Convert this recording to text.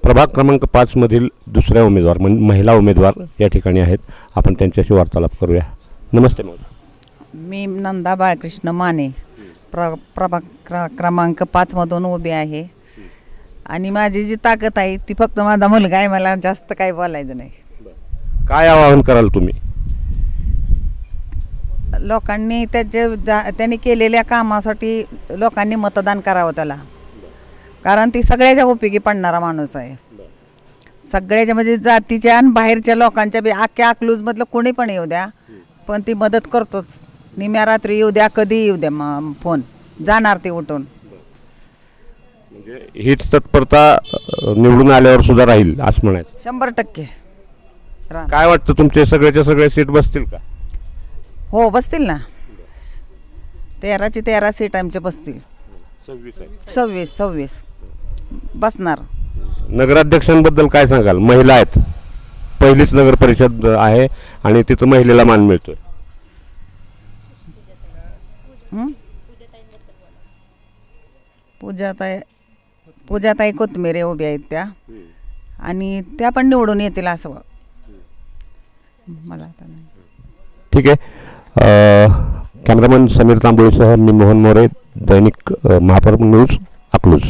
प्रभाग क्रमांक 5 मधील दुसऱ्या उमेदवार म्हणजे महिला उमेदवार या ठिकाणी आहेत. आपण त्यांच्याशी वार्तालाप करूया. नमस्ते महोदय. मी नंदा बाळकृष्ण माने प्रभाग क्रमांक 5 मधून उभी आहे आणि माझी जी ताकद आहे ती फक्त माझा मुलगा आहे. मला जास्त काही बोलायचं नाही. काय आवाहन कराल तुम्ही? लोकांनी त्यांनी केलेल्या कामासाठी लोकांनी मतदान करावं त्याला, कारण ती सगळ्याच्या उपयोगी पडणारा माणूस आहे. सगळ्याच्या म्हणजे जातीच्या आणि बाहेरच्या लोकांच्या बी अख्ख्या अकलूजमधलं कोणी पण येऊ द्या, पण ती मदत करतोच. निम्या रात्री येऊ द्या, कधी येऊ द्या, फोन जाणार ते उठून. म्हणजे हीच तत्परता निवडून आल्यावर सुद्धा राहील असं म्हणायचं? 100% काय वाटतं, तुमचे सगळेच्या सगळे सीट बसतील का? हो बसतील ना. 13ची 13 सीट आमचे बसतील. 26 बसणार. नगराध्यक्षांबद्दल काय सांगाल? महिला आहेत, पहिलीच नगर परिषद आहे आणि तिथं महिलेला मान मिळतोय. पूजाताई कोथमिरे उभ्या आहेत त्या, आणि त्या पण निवडून येतील असं मला आता नाही. ठीक आहे. कॅमेरामन समीर तांबोळीसह मी मोहन मोरे, दैनिक महापौर न्यूज, अकलूज.